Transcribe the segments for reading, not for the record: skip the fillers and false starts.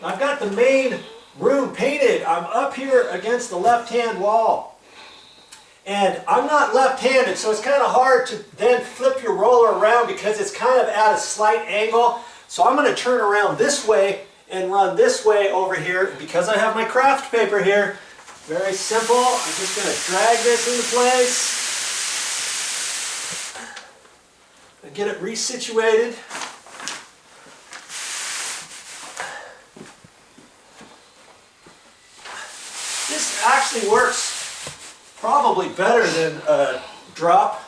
I've got the main room painted. I'm up here against the left-hand wall. And I'm not left-handed, so it's kind of hard to then flip your roller around because it's kind of at a slight angle. So I'm going to turn around this way and run this way over here because I have my craft paper here. Very simple. I'm just going to drag this into place and get it resituated. This actually works probably better than a drop.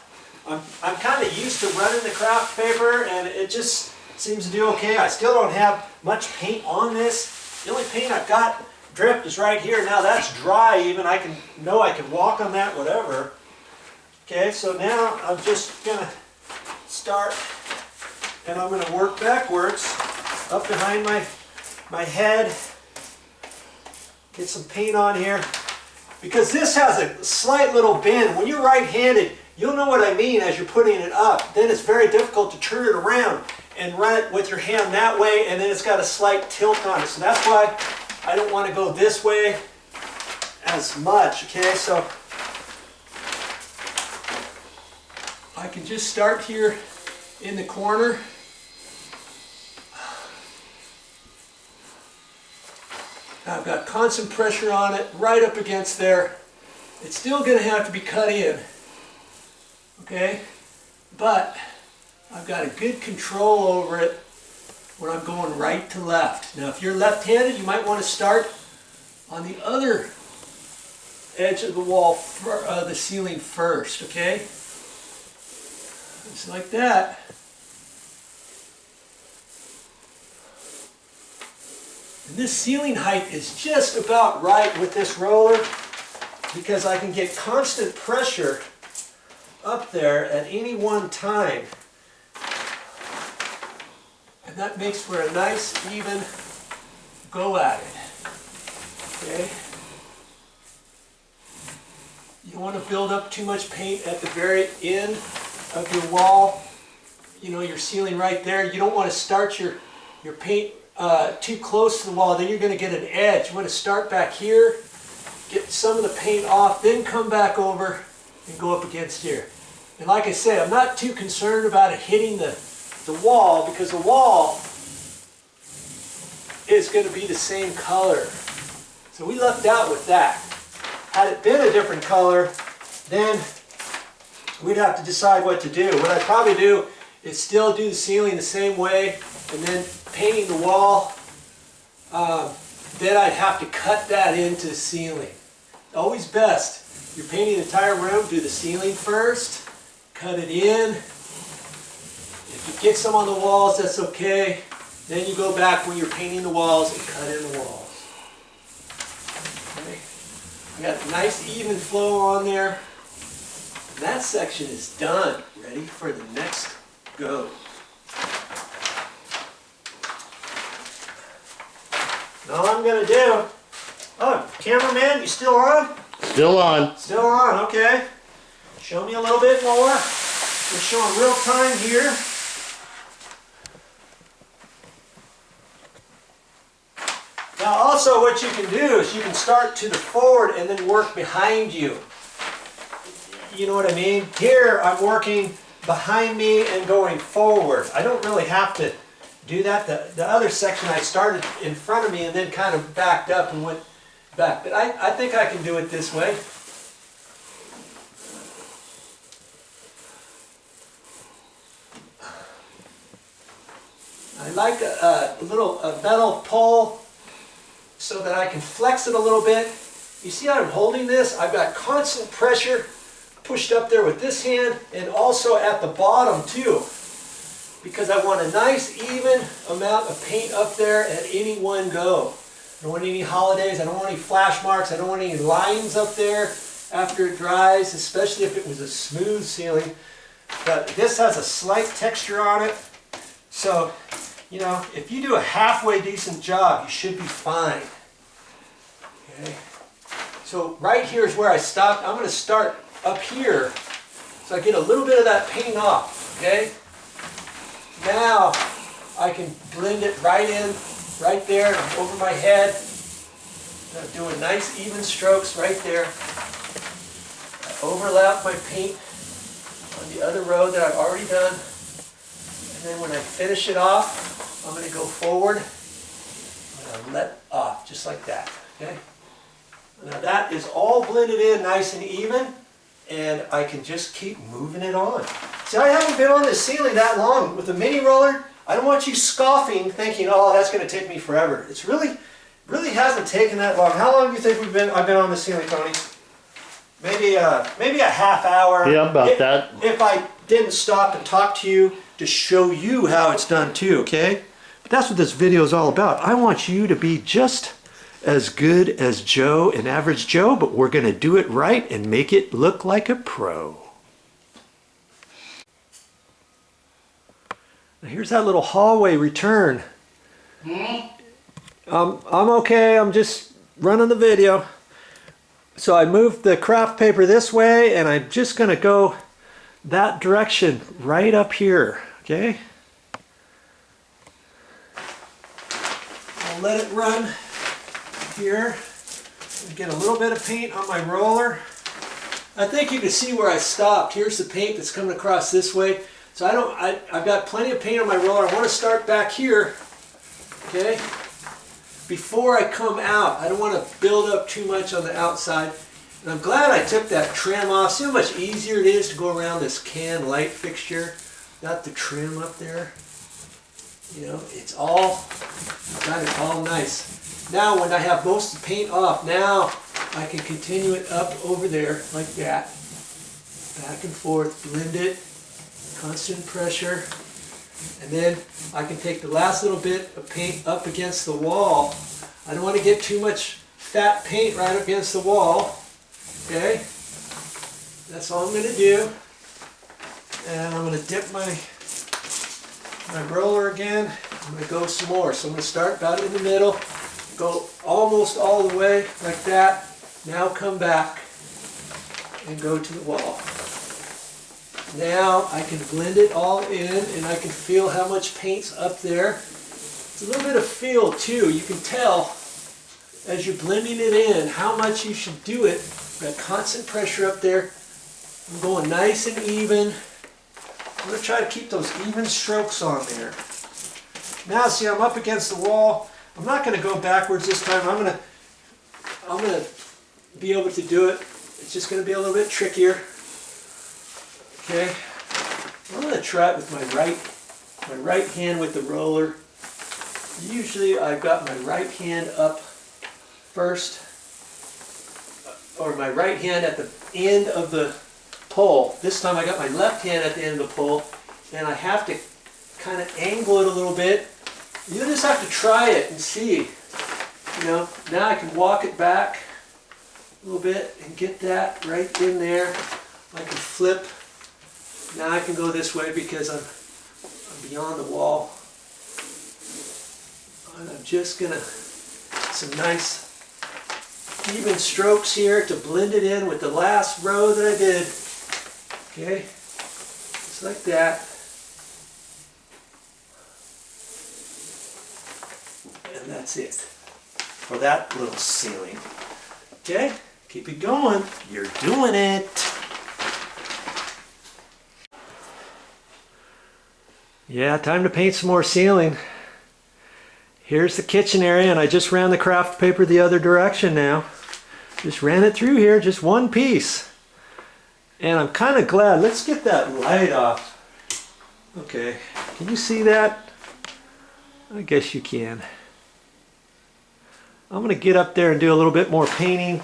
I'm kind of used to running the craft paper and it just seems to do okay. I still don't have much paint on this. The only paint I've got dripped is right here. Now that's dry even. I can walk on that, whatever. Okay, so now I'm just going to start and I'm going to work backwards up behind my head. Get some paint on here. Because this has a slight little bend. When you're right-handed, you'll know what I mean as you're putting it up. Then it's very difficult to turn it around and run it with your hand that way, and then it's got a slight tilt on it. So that's why I don't want to go this way as much, okay? So I can just start here in the corner. I've got constant pressure on it right up against there. It's still going to have to be cut in, okay? But I've got a good control over it when I'm going right to left. Now if you're left-handed, you might want to start on the other edge of the wall, the ceiling first, okay? Just like that. And this ceiling height is just about right with this roller because I can get constant pressure up there at any one time. And that makes for a nice, even go at it. Okay? You don't want to build up too much paint at the very end of your wall. You know, your ceiling right there. You don't want to start your paint too close to the wall, then you're going to get an edge. You want to start back here, get some of the paint off, then come back over and go up against here. And like I said, I'm not too concerned about it hitting the wall because the wall is going to be the same color. So we lucked out with that. Had it been a different color, then we'd have to decide what to do. What I'd probably do is still do the ceiling the same way and then painting the wall, then I'd have to cut that into the ceiling. Always best. You're painting the entire room, do the ceiling first, cut it in. If you get some on the walls, that's okay. Then you go back when you're painting the walls and cut in the walls. Okay. I got a nice even flow on there. And that section is done. Ready for the next go. All I'm going to do, oh, cameraman, you still on? Still on. Still on, okay. Show me a little bit more. We're showing real time here. Now also what you can do is you can start to the forward and then work behind you. You know what I mean? Here I'm working behind me and going forward. I don't really have to do that. The other section I started in front of me and then kind of backed up and went back. But I think I can do it this way. I like a little metal pole so that I can flex it a little bit. You see how I'm holding this? I've got constant pressure pushed up there with this hand and also at the bottom too, because I want a nice even amount of paint up there at any one go. I don't want any holidays, I don't want any flash marks, I don't want any lines up there after it dries, especially if it was a smooth ceiling. But this has a slight texture on it, so you know, if you do a halfway decent job, you should be fine. Okay. So right here is where I stopped. I'm going to start up here so I get a little bit of that paint off. Okay. Now I can blend it right in right there, I'm over my head. I'm doing nice even strokes right there. I overlap my paint on the other road that I've already done. And then when I finish it off, I'm going to go forward. I'm going to let off, just like that. Okay? Now that is all blended in nice and even, and I can just keep moving it on. See, I haven't been on this ceiling that long. With the mini roller, I don't want you scoffing, thinking, oh, that's going to take me forever. It's really hasn't taken that long. How long do you think I've been on the ceiling, Tony? Maybe a half hour. Yeah, about that. If I didn't stop and talk to you to show you how it's done too, okay? But that's what this video is all about. I want you to be just as good as Joe and Average Joe, but we're going to do it right and make it look like a pro. Now here's that little hallway return. I'm okay, I'm just running the video. So I moved the craft paper this way, and I'm just going to go that direction right up here, okay? I'll let it run here and get a little bit of paint on my roller. I think you can see where I stopped. Here's the paint that's coming across this way. So I've got plenty of paint on my roller. I want to start back here, okay? Before I come out, I don't want to build up too much on the outside. And I'm glad I took that trim off. See how much easier it is to go around this can light fixture? Got the trim up there. You know, it's all, got it all nice. Now when I have most of the paint off, now I can continue it up over there like that. Back and forth, blend it, constant pressure. And then I can take the last little bit of paint up against the wall. I don't want to get too much fat paint right up against the wall. Okay? That's all I'm going to do. And I'm going to dip my roller again. I'm going to go some more. So I'm going to start about in the middle, go almost all the way like that. Now come back and go to the wall. Now I can blend it all in, and I can feel how much paint's up there. It's a little bit of feel too. You can tell as you're blending it in how much you should do it. Got constant pressure up there. I'm going nice and even. I'm going to try to keep those even strokes on there. Now see, I'm up against the wall. I'm not going to go backwards this time. I'm going to be able to do it. It's just going to be a little bit trickier. Okay, I'm going to try it with my right hand with the roller. Usually I've got my right hand up first, or my right hand at the end of the pole. This time I got my left hand at the end of the pole, and I have to kind of angle it a little bit. You just have to try it and see. You know, now I can walk it back a little bit and get that right in there. I can flip. Now I can go this way because I'm beyond the wall. And I'm just gonna, some nice even strokes here to blend it in with the last row that I did. Okay, just like that. And that's it for that little ceiling. Okay, keep it going. You're doing it. Yeah, time to paint some more ceiling. Here's the kitchen area, and I just ran the craft paper the other direction now. Just ran it through here, just one piece. And I'm kind of glad. Let's get that light off. Okay, can you see that? I guess you can. I'm going to get up there and do a little bit more painting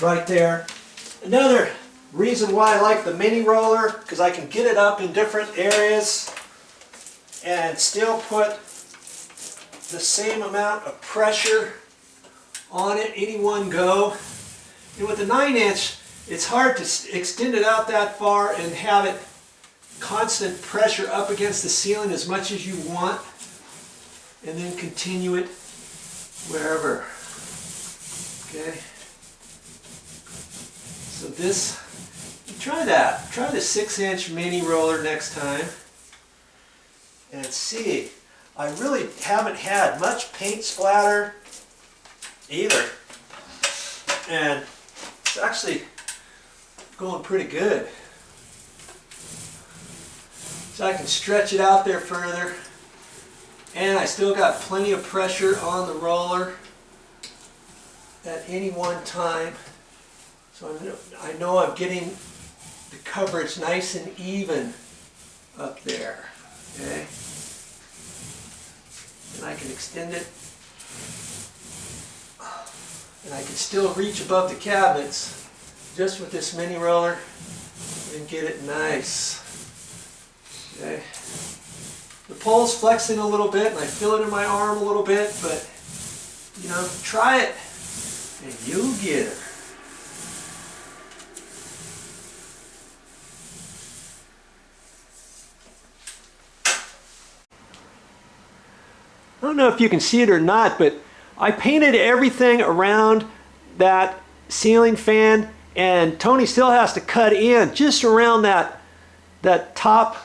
right there. Another reason why I like the mini roller, because I can get it up in different areas and still put the same amount of pressure on it any one go. And with the 9-inch, it's hard to extend it out that far and have it constant pressure up against the ceiling as much as you want, and then continue it wherever. Okay. So this, try that. Try the 6-inch mini roller next time and see. I really haven't had much paint splatter either. And it's actually going pretty good. So I can stretch it out there further. And I still got plenty of pressure on the roller at any one time. So I know I'm getting the coverage nice and even up there. Okay? And I can extend it. And I can still reach above the cabinets just with this mini roller and get it nice. Okay. The pole's flexing a little bit and I feel it in my arm a little bit, but you know, try it and you'll get her. I don't know if you can see it or not, but I painted everything around that ceiling fan, and Tony still has to cut in just around that top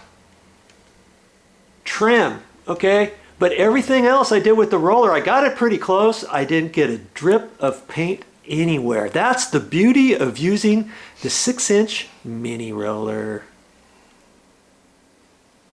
trim, okay? But everything else I did with the roller, I got it pretty close. I didn't get a drip of paint anywhere. That's the beauty of using the 6-inch mini roller.